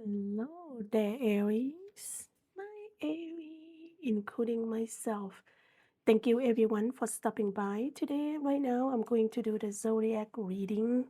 Hello there, Aries. My Aries, including myself. Thank you, everyone, for stopping by today. Right now, I'm going to do the zodiac reading.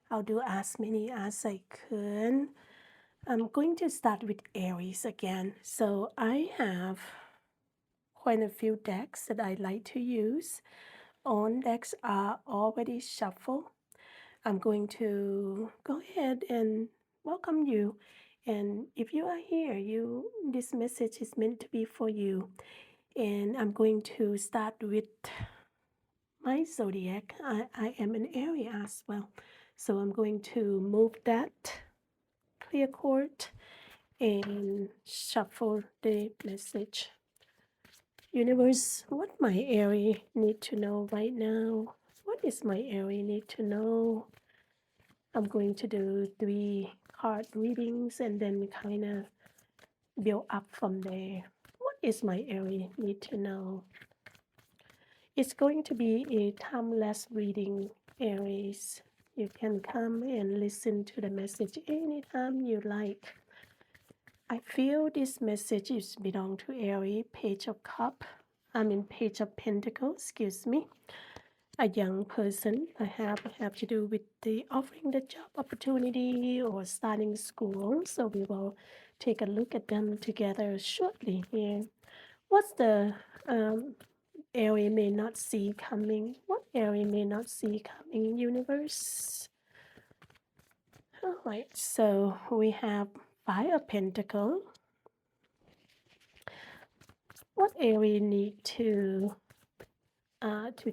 I'll do as many as I can. I'm going to start with Aries again. So, I have quite a few decks that I like to use. All decks are already shuffled. I'm going to go ahead and welcome you. And if you are here, this message is meant to be for you. And I'm going to start with my zodiac. I am an Aries as well. So I'm going to move that clear cord and shuffle the message. Universe, what my Aries need to know right now? What is my Aries need to know? I'm going to do 3 card readings and then kind of build up from there. What is my Aries need to know? It's going to be a timeless reading, Aries. You can come and listen to the message anytime you like. I feel this message is belong to Aries, Page of Cup. Page of Pentacles, excuse me. A young person perhaps have to do with the offering the job opportunity or starting school. So we will take a look at them together shortly here. What's the area may not see coming? What area may not see coming, universe? All right, so we have Five of Pentacles. What area need to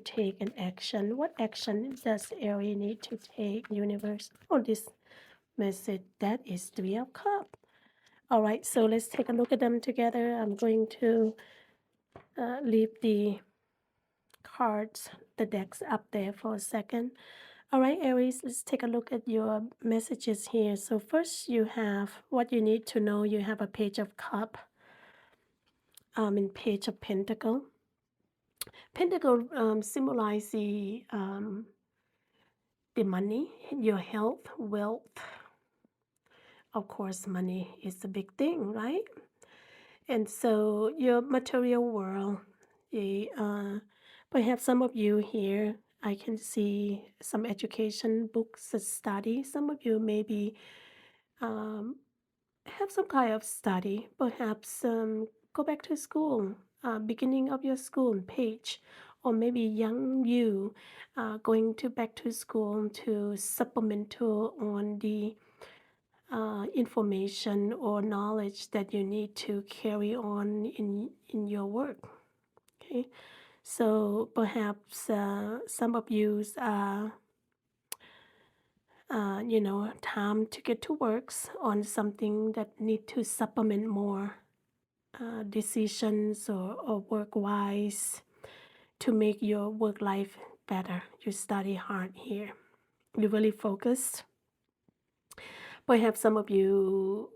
take an action? What action does Aries need to take, universe? Oh, this message, that is 3 of Cups. All right, so let's take a look at them together. I'm going to leave the cards, the decks up there for a second. All right, Aries, let's take a look at your messages here. So first you have what you need to know. You have a Page of Cup, in Page of Pentacle. Pentacle symbolize the money, your health, wealth. Of course, money is a big thing, right? And so your material world, perhaps some of you here, I can see some education books to study. Some of you maybe um, have some kind of study, perhaps go back to school, beginning of your school page, or maybe young you going to back to school to supplemental on the information or knowledge that you need to carry on in your work. Okay, so perhaps some of you are time to get to works on something that need to supplement more decisions or work wise to make your work life better. You study hard here, you really focused. Perhaps some of you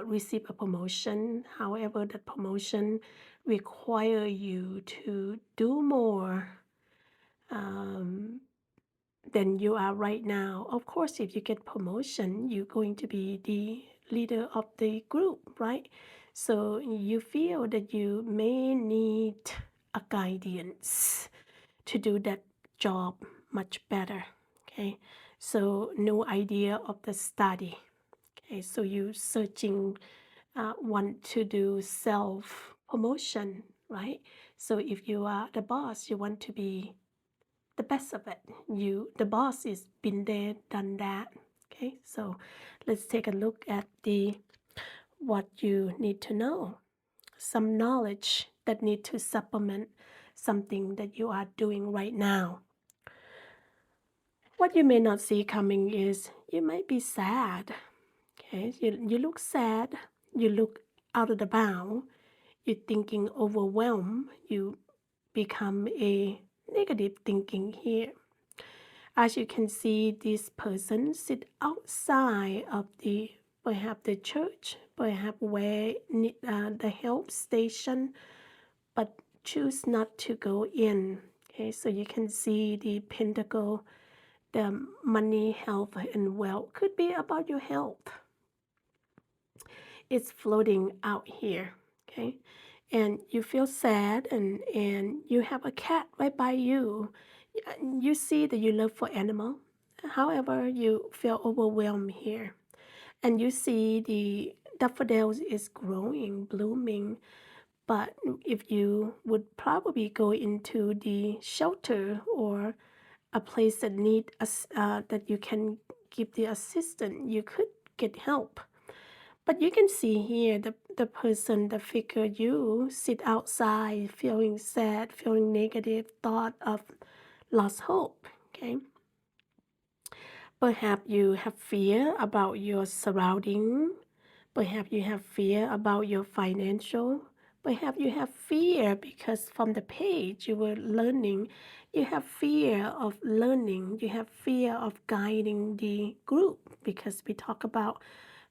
receive a promotion. However, that promotion require you to do more than you are right now. Of course, if you get promotion, you're going to be the leader of the group, right? So you feel that you may need a guidance to do that job much better. Okay, so no idea of the study. Okay, so you searching, want to do self promotion, right? So if you are the boss, you want to be the best of it. The boss is been there, done that. Okay, so let's take a look at the what you need to know. Some knowledge that need to supplement something that you are doing right now. What you may not see coming is you might be sad. Okay, you look sad, you look out of the bound, you're thinking overwhelmed, you become a negative thinking here. As you can see, this person sit outside of perhaps the church, perhaps where the help station, but choose not to go in. Okay, so you can see the pentacle, the money, health, and wealth could be about your health. it's floating out here, okay? And you feel sad, and you have a cat right by you. You see that you love for animal. However, you feel overwhelmed here. And you see the daffodils is growing, blooming. But if you would probably go into the shelter or a place that that you can give the assistance, you could get help. But you can see here the person, the figure, you sit outside feeling sad, feeling negative, thought of lost hope. Okay. Perhaps you have fear about your surrounding. Perhaps you have fear about your financial. Perhaps you have fear because from the page you were learning, you have fear of learning. You have fear of guiding the group because we talk about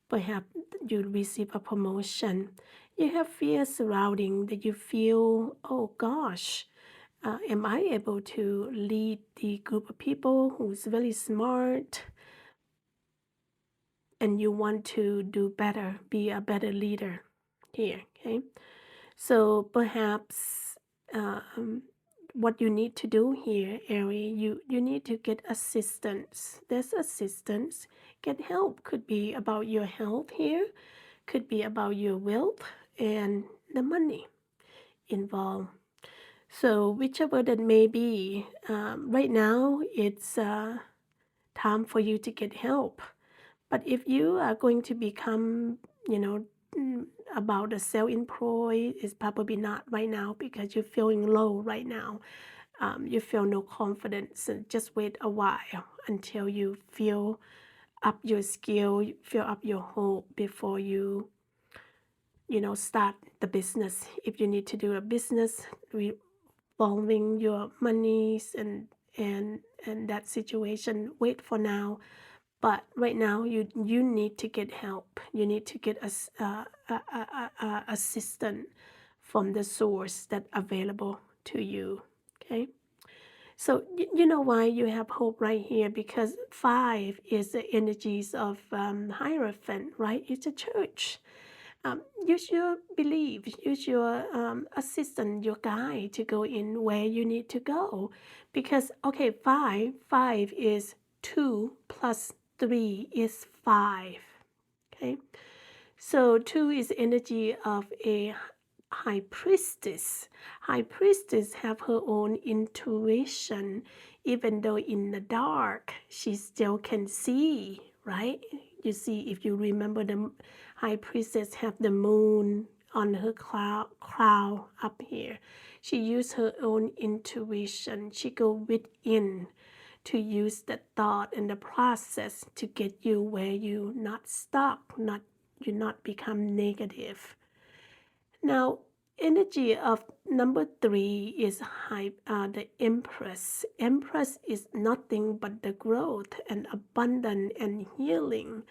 perhaps you receive a promotion. You have fear surrounding that you feel, oh gosh, am I able to lead the group of people who's really smart? And you want to do better, be a better leader here, okay? So perhaps what you need to do here, Aries, you need to get assistance. There's assistance. Get help. Could be about your health here, could be about your wealth and the money involved. So whichever that may be, right now it's time for you to get help. But if you are going to become, you know, about a self-employed, it's probably not right now because you're feeling low right now. You feel no confidence, and just wait a while until you feel up your skill, fill up your hope before you start the business. If you need to do a business revolving your monies and that situation, wait for now. But right now you need to get help. You need to get assistance from the source that available to you. Okay. So you know why you have hope right here, because 5 is the energies of Hierophant, right? It's a church. Use your belief, use your assistant, your guide to go in where you need to go. Because, okay, five is 2 plus 3 is 5. Okay, so 2 is energy of a high priestess. High priestess have her own intuition. Even though in the dark, she still can see, right? You see, if you remember, the high priestess have the moon on her crown up here. She used her own intuition. She go within to use the thought and the process to get you where you not stuck, you not become negative. Now, energy of number 3 is the Empress. Empress is nothing but the growth and abundance and healing,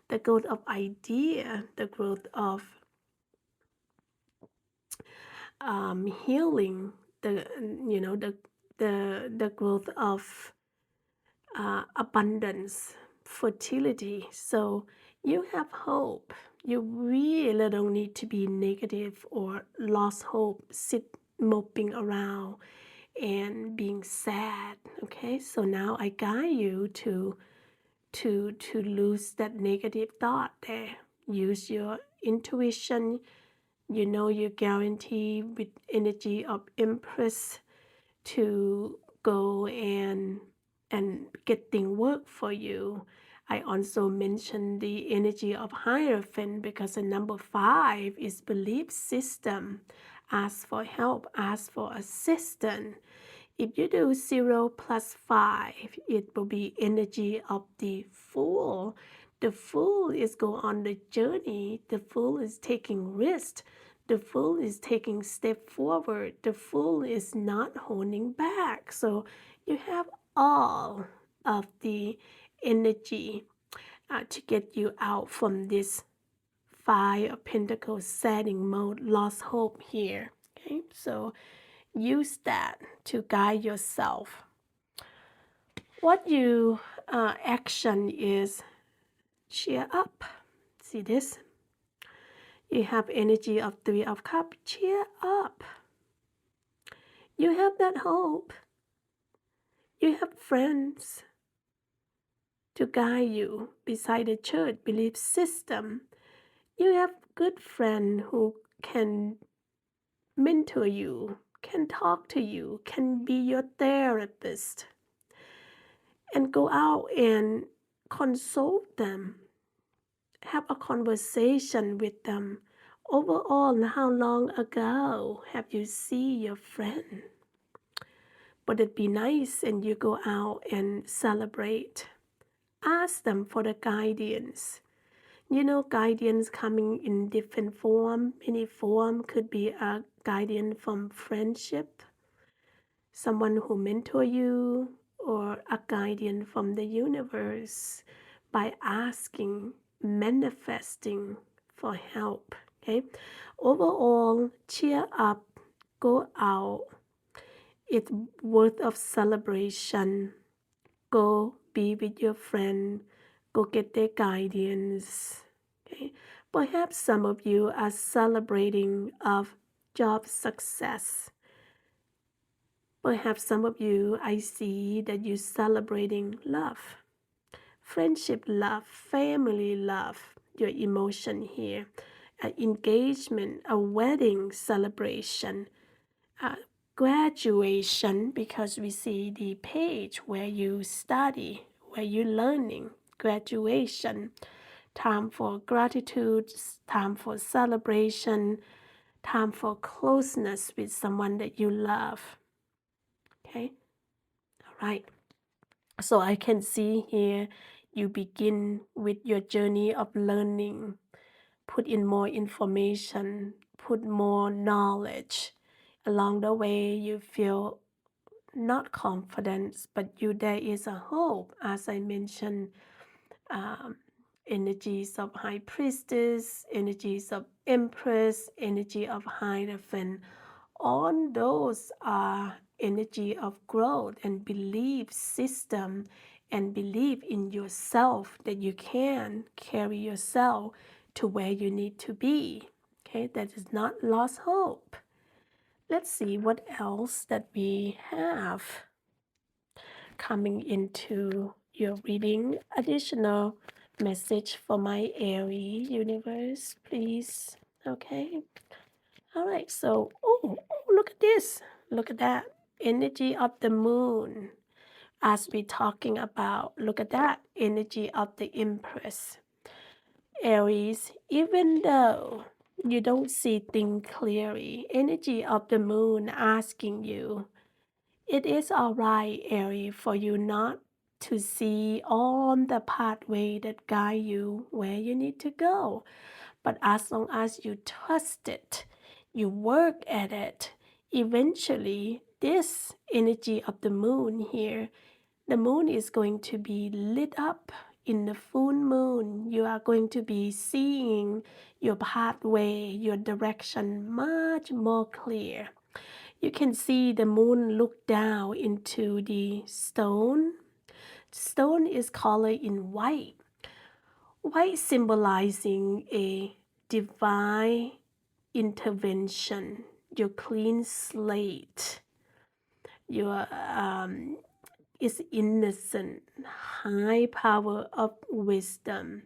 the growth of idea, the growth of healing, the growth of abundance, fertility. So you have hope. You really don't need to be negative or lost hope, sit moping around and being sad. Okay, so now I guide you to lose that negative thought there. Use your intuition. You know you guarantee with energy of Empress to go and get things work for you. I also mentioned the energy of Hierophant because the number 5 is belief system. Ask for help, ask for assistance. If you do 0 plus 5, it will be energy of the Fool. The Fool is go on the journey. The Fool is taking risk. The Fool is taking step forward. The Fool is not holding back. So you have all of the energy to get you out from this 5 of Pentacles setting mode, lost hope here. Okay, so use that to guide yourself. What you action is cheer up. See this? You have energy of Three of Cups. Cheer up. You have that hope. You have friends to guide you beside the church belief system. You have good friends who can mentor you, can talk to you, can be your therapist, and go out and consult them, have a conversation with them. Overall, how long ago have you seen your friend? Would it be nice and you go out and celebrate? Ask them for the guidance. You know, guidance coming in different form. Many form could be a guidance from friendship, someone who mentor you, or a guardian from the universe by asking, manifesting for help. Okay, overall, cheer up, go out. It's worth of celebration. Go be with your friend. Go get their guidance. Okay, perhaps some of you are celebrating of job success. Perhaps some of you, I see that you're celebrating love, friendship love, family love, your emotion here, an engagement, a wedding celebration, a graduation, because we see the page where you study, where you're learning, graduation, time for gratitude, time for celebration, time for closeness with someone that you love. Okay, all right. So I can see here you begin with your journey of learning, put in more information, put more knowledge. Along the way, you feel not confidence, but there is a hope, as I mentioned. um, Energies of High Priestess, energies of Empress, energy of Hierophant. All those are energy of growth and belief system, and believe in yourself that you can carry yourself to where you need to be. Okay, that is not lost hope. Let's see what else that we have coming into your reading. Additional message for my Aries universe, please. Okay. All right. So, look at this. Look at that. Energy of the moon. As we're talking about, look at that. Energy of the Empress. Aries, even though you don't see things clearly, energy of the moon asking you, it is all right, Aries, for you not to see on the pathway that guide you where you need to go. But as long as you trust it, you work at it, eventually this energy of the moon here, the moon is going to be lit up in the full moon. You are going to be seeing your pathway, your direction much more clear. You can see the moon look down into the stone. Stone is colored in white. White symbolizing a divine intervention, your clean slate, your is innocent, high power of wisdom.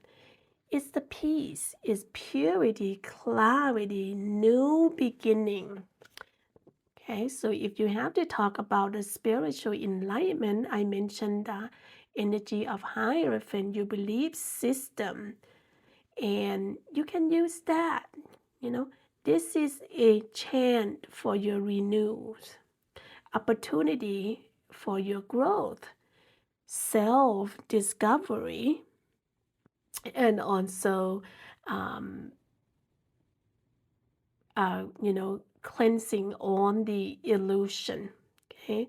It's the peace, it's purity, clarity, new beginning. Okay, so if you have to talk about the spiritual enlightenment, I mentioned the energy of Hierophant, your belief system, and you can use that. You know, this is a chant for your renewed opportunity for your growth, self discovery, and also, um, cleansing on the illusion. Okay,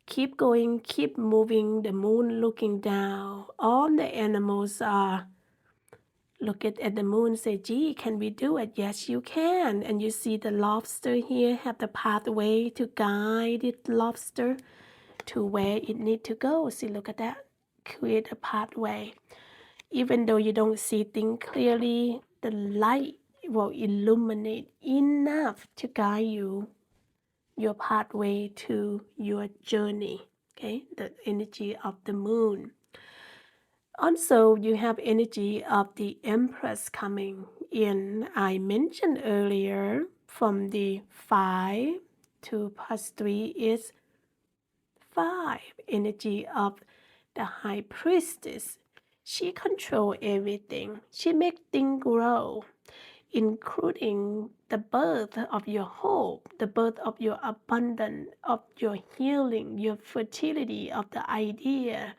keep going, keep moving. The moon looking down. All the animals are look at the moon, say, gee, can we do it? Yes, you can. And you see the lobster here have the pathway to guide it, lobster, to where it need to go. See, look at that. Create a pathway. Even though you don't see things clearly, the light will illuminate enough to guide you your pathway to your journey. Okay, the energy of the moon. Also, you have energy of the Empress coming in. I mentioned earlier from the 5 to plus 3 is 5 energy of the High Priestess. She controls everything. She makes things grow, including the birth of your hope, the birth of your abundance, of your healing, your fertility, of the idea,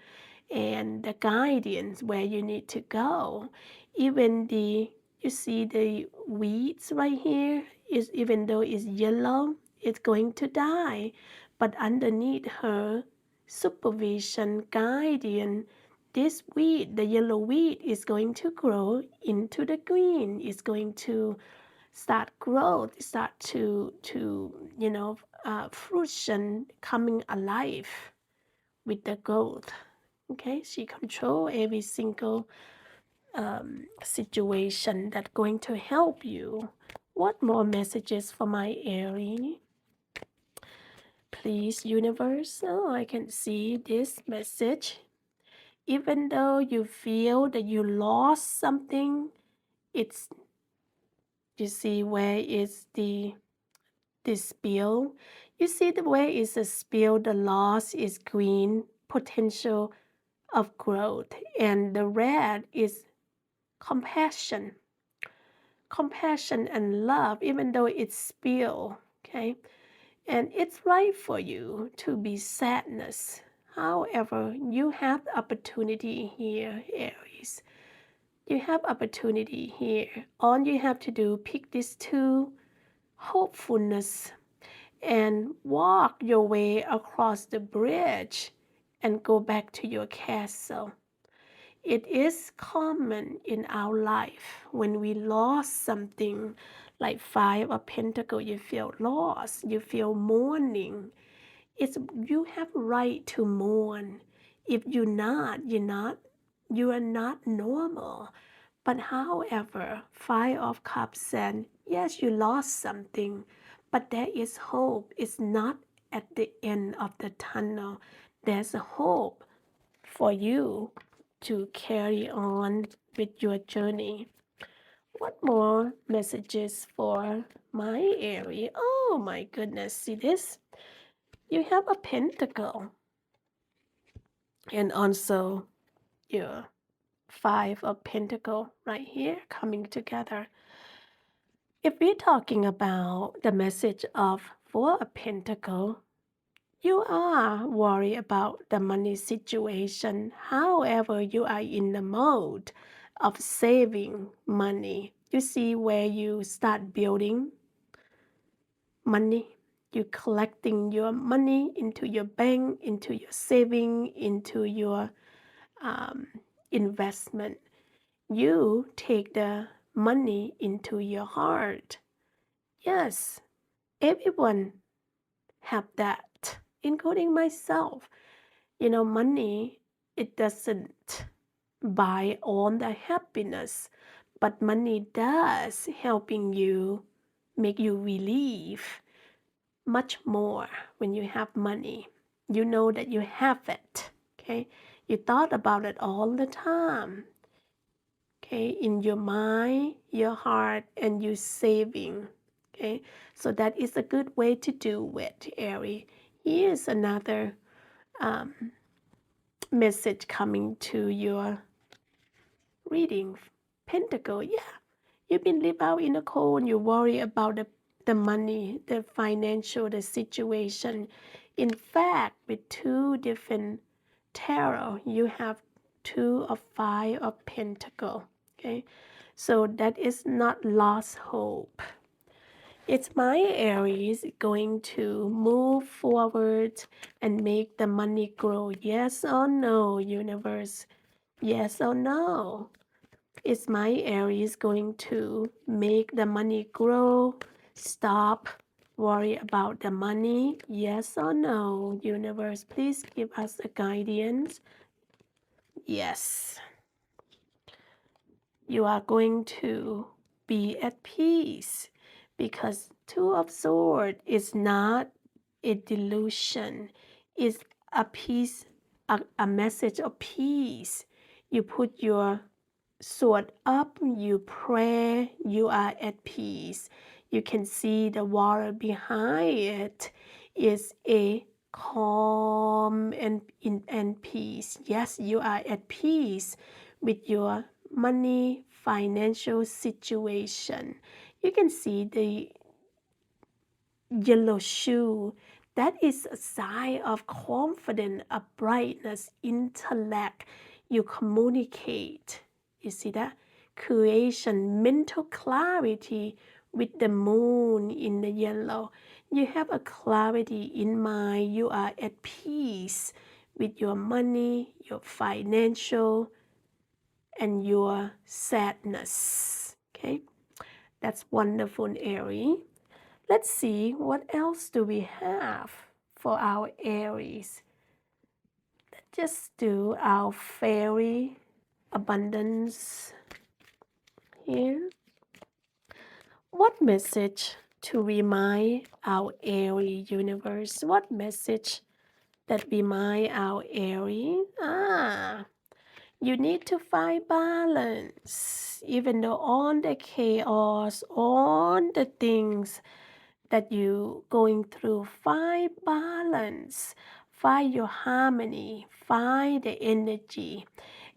and the guidance where you need to go. Even you see the weeds right here is, even though it's yellow, it's going to die, but underneath her supervision, guidance, this weed, the yellow weed, is going to grow into the green. It's going to start growth, start to fruition, coming alive with the growth. Okay, she control every single situation that's going to help you. What more messages for my Aries? Please, universe. Oh, I can see this message. Even though you feel that you lost something, it's, you see where is the spill. You see the way is a spill, the loss is green, potential of growth, and the red is compassion and love, even though it's spill. Okay, and it's right for you to be sadness. However, you have the opportunity here, Aries. You have opportunity here. All you have to do, pick these two, hopefulness, and walk your way across the bridge and go back to your castle. It is common in our life when we lost something, like 5 of Pentacles, you feel lost, you feel mourning. It's, you have right to mourn. If you are not normal. But however, 5 of Cups said, yes, you lost something, but there is hope. It's not at the end of the tunnel. There's a hope for you to carry on with your journey. What more messages for my Aries? Oh my goodness, see this? You have a pentacle and also your 5 of Pentacle right here coming together. If we're talking about the message of 4 of Pentacle, you are worried about the money situation. However, you are in the mode of saving money. You see where you start building money. You collecting your money into your bank, into your saving, into your investment. You take the money into your heart. Yes, everyone have that, including myself. Money, it doesn't buy all the happiness, but money does helping you, make you relieve much more when you have money. You know that you have it, okay? You thought about it all the time, okay? In your mind, your heart, and your saving, okay? So that is a good way to do it, Aries. Here's another message coming to your reading. Pentacle, yeah. You've been live out in the cold, you worry about the money, the financial, the situation. In fact, with 2 different tarot, you have 2 of 5 of Pentacle. Okay, so that is not lost hope. It's my Aries going to move forward and make the money grow. Yes or no, universe? Yes or no? Is my Aries going to make the money grow? Stop worry about the money? Yes or no? Universe, please give us a guidance. Yes. You are going to be at peace, because Two of Swords is not a delusion. It's a peace, a message of peace. You put your sword up, you pray, you are at peace. You can see the water behind it is a calm and peace. Yes, you are at peace with your money, financial situation. You can see the yellow shoe. That is a sign of confidence, of brightness, intellect. You communicate. You see that? Creation, mental clarity with the moon in the yellow. You have a clarity in mind. You are at peace with your money, your financial, and your sadness. Okay? That's wonderful, Aries. Let's see what else do we have for our Aries. Let's just do our fairy abundance here. What message to remind our Aries universe? What message that remind our Aries? You need to find balance. Even though all the chaos, all the things that you going through, find balance, find your harmony, find the energy,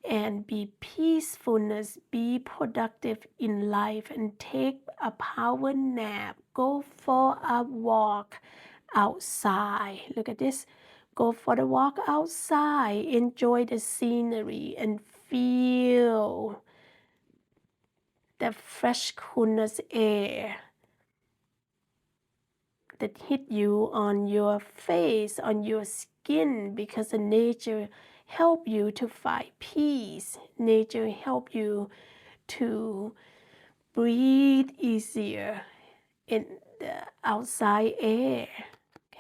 and be peacefulness, be productive in life, and take a power nap. Go for a walk outside. Look at this. Go for the walk outside, enjoy the scenery, and feel the fresh coolness air that hit you on your face, on your skin, because the nature help you to find peace. Nature help you to breathe easier in the outside air.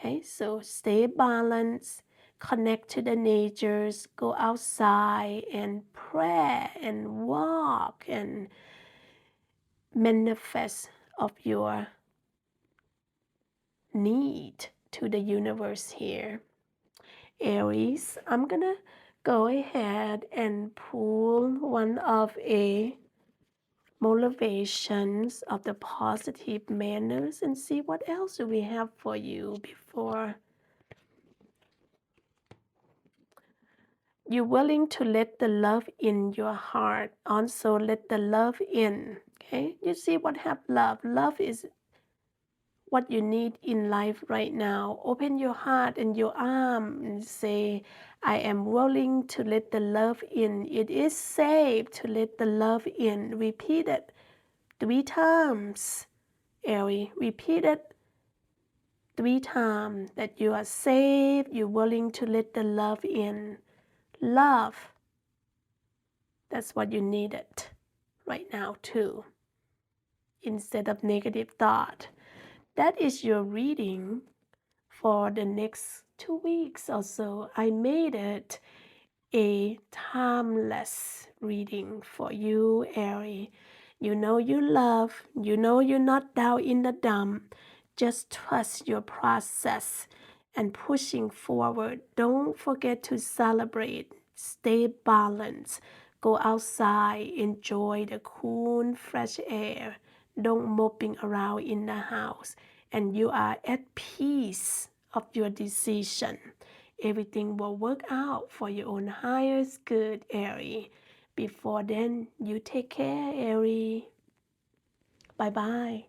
Okay, so stay balanced, connect to the natures, go outside and pray and walk and manifest of your need to the universe here. Aries, I'm gonna go ahead and pull one of a motivations of the positive manners and see what else do we have for you before you're willing to let the love in your heart. Also let the love in. Okay, you see what have love is what you need in life right now. Open your heart and your arm and say, I am willing to let the love in. It is safe to let the love in. Repeat it 3 times. Aries, repeat it 3 times that you are safe, you're willing to let the love in. Love, that's what you needed right now too, instead of negative thought. That is your reading for the next 2 weeks or so. I made it a timeless reading for you, Aries. You know you love, you know you're not down in the dump. Just trust your process and pushing forward. Don't forget to celebrate. Stay balanced. Go outside, enjoy the cool, fresh air. Don't moping around in the house. And you are at peace of your decision. Everything will work out for your own highest good, Aries. Before then, you take care, Aries. Bye bye.